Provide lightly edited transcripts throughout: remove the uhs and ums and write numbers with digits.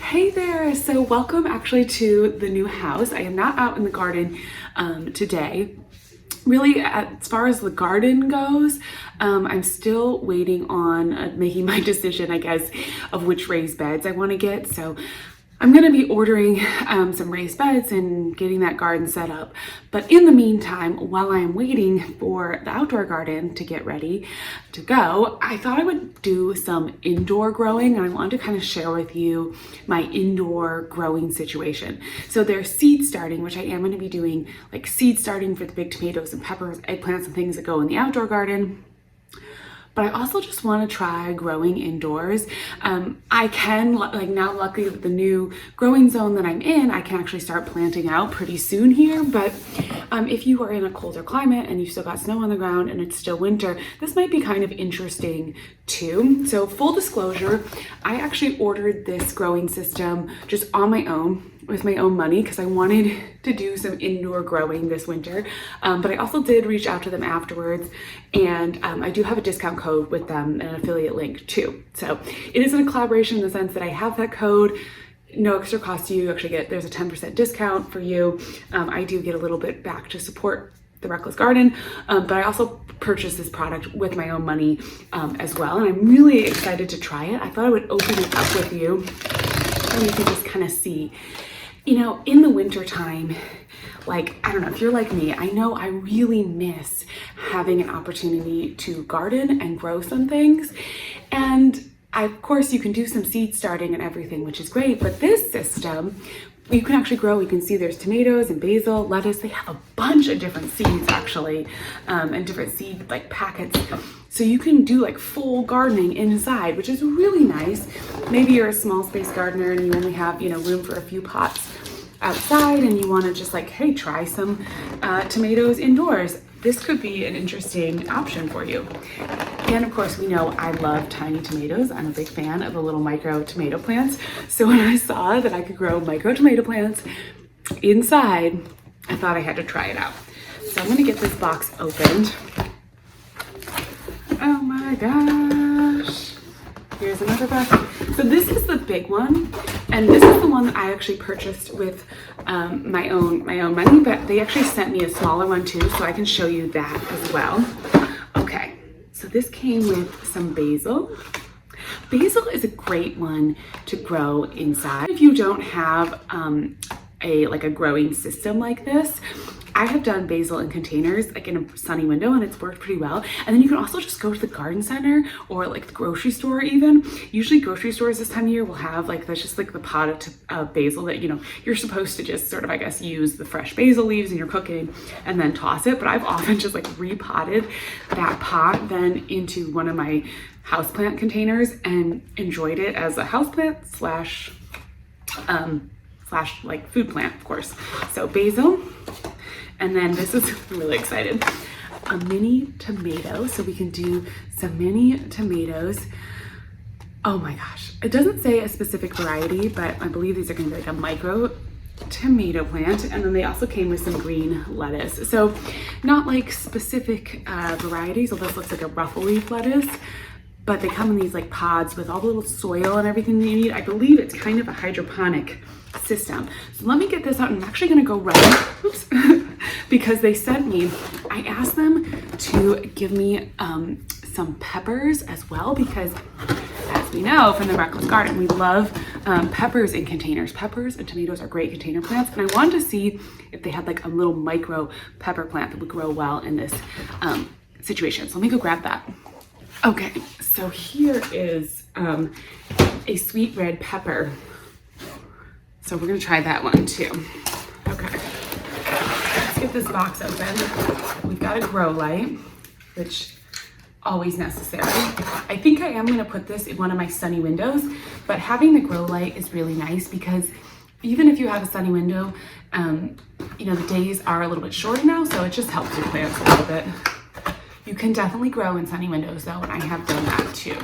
Hey there, so welcome actually to the new house. I am not out in the garden today. Really, as far as the garden goes, I'm still waiting on making my decision, I guess, of which raised beds I want to get. So I'm going to be ordering some raised beds and getting that garden set up. But in the meantime, while I'm waiting for the outdoor garden to get ready to go, I thought I would do some indoor growing, and I wanted to kind of share with you my indoor growing situation. So there's seed starting, which I am going to be doing like seed starting for the big tomatoes and peppers, eggplants, and things that go in the outdoor garden. But I also just want to try growing indoors. I can, like now luckily with the new growing zone that I'm in, I can actually start planting out pretty soon here. But if you are in a colder climate and you've still got snow on the ground and it's still winter, this might be kind of interesting too. So full disclosure, I actually ordered this growing system just on my own with my own money because I wanted to do some indoor growing this winter. But I also did reach out to them afterwards, and I do have a discount code with them and an affiliate link too. So it is in a collaboration in the sense that I have that code. No extra cost to you. You actually get, there's a 10% discount for you. I do get a little bit back to support the Reckless Garden, but I also purchased this product with my own money as well. And I'm really excited to try it. I thought I would open it up with you and you can just kind of see. You know, in the winter time, like, I don't know, if you're like me, I know I really miss having an opportunity to garden and grow some things. And of course, you can do some seed starting and everything, which is great. But this system, you can actually grow. You can see there's tomatoes and basil, lettuce. They have a bunch of different seeds actually, and different seed like packets. So you can do like full gardening inside, which is really nice. Maybe you're a small space gardener and you only have, you know, room for a few pots outside and you want to just like, hey, try some tomatoes indoors. This could be an interesting option for you. And of course, we know I love tiny tomatoes. I'm a big fan of the little micro tomato plants. So when I saw that I could grow micro tomato plants inside, I thought I had to try it out. So I'm gonna get this box opened. Oh my gosh. Here's another box. So this is the big one, and this is the one that I actually purchased with my own money, but they actually sent me a smaller one too, so I can show you that as well. Okay, so this came with some basil. Basil is a great one to grow inside. If you don't have a growing system like this, I have done basil in containers, like in a sunny window, and it's worked pretty well. And then you can also just go to the garden center or like the grocery store even. Usually grocery stores this time of year will have like, that's just like the pot of basil that, you know, you're supposed to just sort of, I guess, use the fresh basil leaves in your cooking and then toss it. But I've often just like repotted that pot then into one of my houseplant containers and enjoyed it as a houseplant slash like food plant, of course. So basil. And then this is, I'm really excited, a mini tomato. So we can do some mini tomatoes. Oh my gosh. It doesn't say a specific variety, but I believe these are going to be like a micro tomato plant. And then they also came with some green lettuce. So not like specific varieties, although this looks like a ruffle leaf lettuce, but they come in these like pods with all the little soil and everything that you need. I believe it's kind of a hydroponic system. So let me get this out. I'm actually going to go run, oops, because they sent me, I asked them to give me some peppers as well, because as we know from the Reckless Garden, we love peppers in containers. Peppers and tomatoes are great container plants, and I wanted to see if they had like a little micro pepper plant that would grow well in this situation. So let me go grab that. Okay, so here is a sweet red pepper. So we're gonna try that one too. Okay, let's get this box open. We've got a grow light, which always necessary. I think I am gonna put this in one of my sunny windows, but having the grow light is really nice because even if you have a sunny window, you know, the days are a little bit shorter now, so it just helps your plants a little bit. You can definitely grow in sunny windows though, and I have done that too.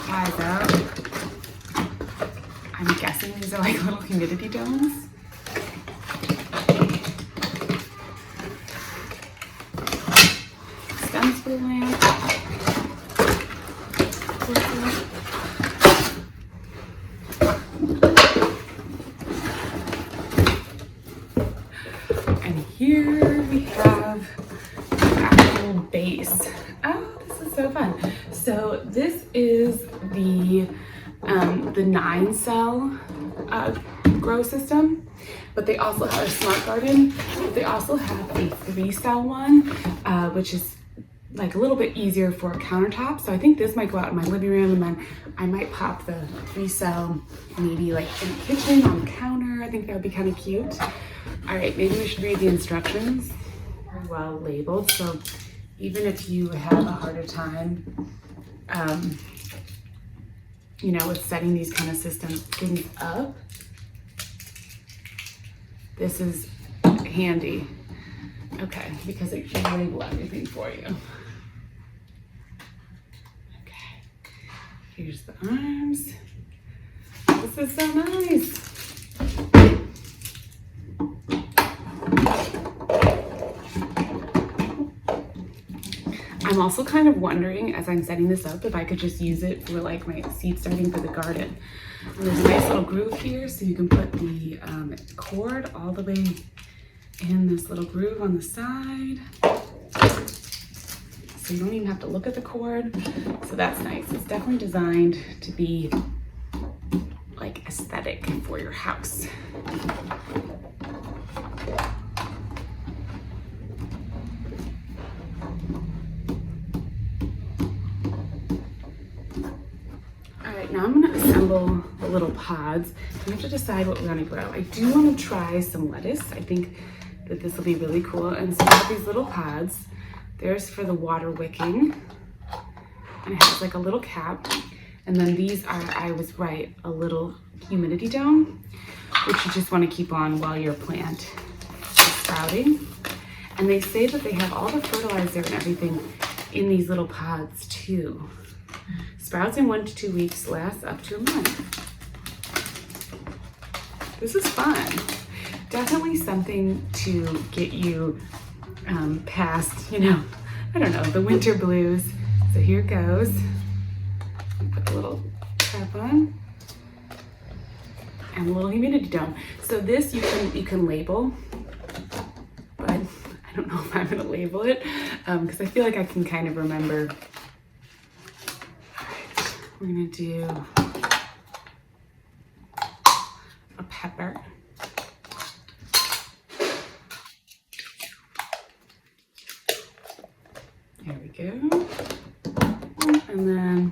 Eyes out. I'm guessing these are like little humidity domes. Stems for the lamp. here we have the actual base. Oh, this is so fun. So this is the 9-cell grow system, but they also have a smart garden. But they also have a 3-cell one, which is like a little bit easier for a countertop. So I think this might go out in my living room, and then I might pop the 3-cell maybe like in the kitchen on the counter. I think that would be kind of cute. All right, maybe we should read the instructions. Very well labeled, so even if you have a harder time, you know, with setting these kind of things up, this is handy. Okay, because it can label everything for you. Okay, here's the arms. This is so nice. I'm also kind of wondering, as I'm setting this up, if I could just use it for like my seed starting for the garden. And there's a nice little groove here, so you can put the cord all the way in this little groove on the side. So you don't even have to look at the cord. So that's nice. It's definitely designed to be like aesthetic for your house. Now I'm going to assemble the little pods. We have to decide what we want to grow. I do want to try some lettuce. I think that this will be really cool. And so I have these little pods. There's for the water wicking. And it has like a little cap. And then these are, I was right, a little humidity dome, which you just want to keep on while your plant is sprouting. And they say that they have all the fertilizer and everything in these little pods too. Sprouts in 1 to 2 weeks, lasts up to a month. This is fun. Definitely something to get you past, you know, I don't know, the winter blues. So here it goes. Put the little cap on. And a little humidity dome. So this you can label, but I don't know if I'm gonna label it because I feel like I can kind of remember. We're gonna do a pepper. There we go. And then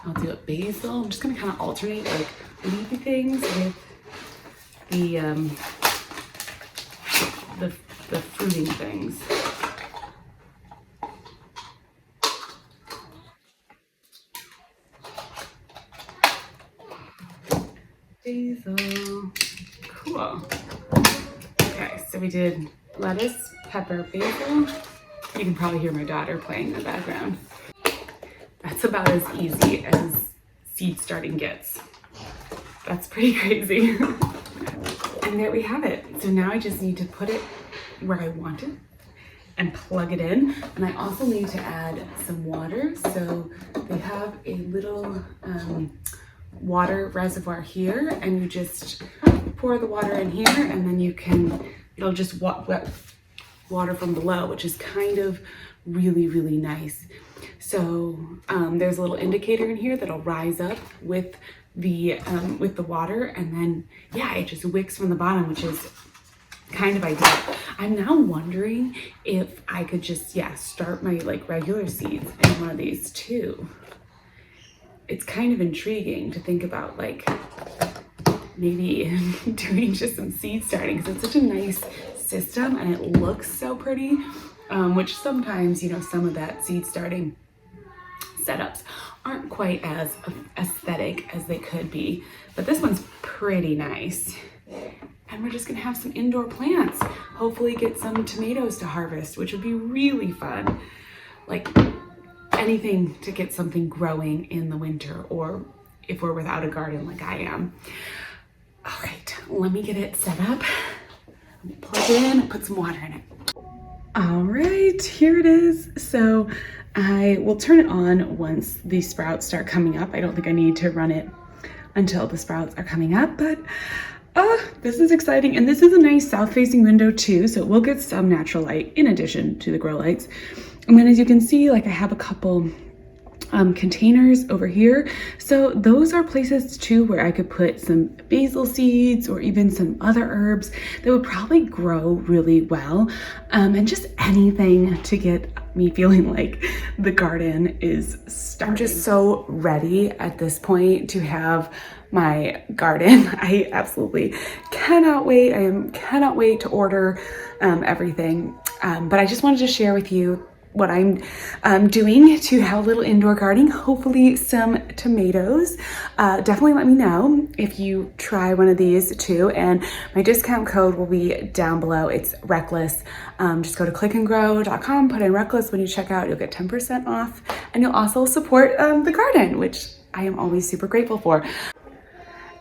I'll do a basil. I'm just gonna kind of alternate like leafy things with the fruiting things. Basil. Cool. Okay, so we did lettuce, pepper, basil. You can probably hear my daughter playing in the background. That's about as easy as seed starting gets. That's pretty crazy. And there we have it. So now I just need to put it where I want it and plug it in. And I also need to add some water. So they have a little water reservoir here, and you just pour the water in here, and then you can, it'll just wet water from below, which is kind of really, really nice. So there's a little indicator in here that'll rise up with the water, and then yeah, it just wicks from the bottom, which is kind of ideal. I'm now wondering if I could just start my like regular seeds in one of these too. It's kind of intriguing to think about like maybe doing just some seed starting, because it's such a nice system and it looks so pretty, which sometimes, you know, some of that seed starting setups aren't quite as aesthetic as they could be, but this one's pretty nice. And we're just gonna have some indoor plants, hopefully get some tomatoes to harvest, which would be really fun. Like anything to get something growing in the winter, or if we're without a garden like I am. All right, let me get it set up. Plug it in, put some water in it. All right, here it is. So I will turn it on once the sprouts start coming up. I don't think I need to run it until the sprouts are coming up, but This is exciting. And this is a nice south-facing window too, so it will get some natural light in addition to the grow lights. And then as you can see, like I have a couple containers over here. So those are places too where I could put some basil seeds or even some other herbs that would probably grow really well. And just anything to get me feeling like the garden is starting. I'm just so ready at this point to have my garden. I absolutely cannot wait. Cannot wait to order everything. But I just wanted to share with you what I'm doing to have a little indoor gardening, hopefully some tomatoes. Definitely let me know if you try one of these too. And my discount code will be down below. It's Reckless. Just go to clickandgrow.com, put in Reckless when you check out, you'll get 10% off. And you'll also support the garden, which I am always super grateful for.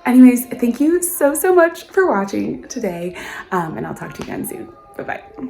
Anyways, thank you so much for watching today. And I'll talk to you again soon. Bye-bye.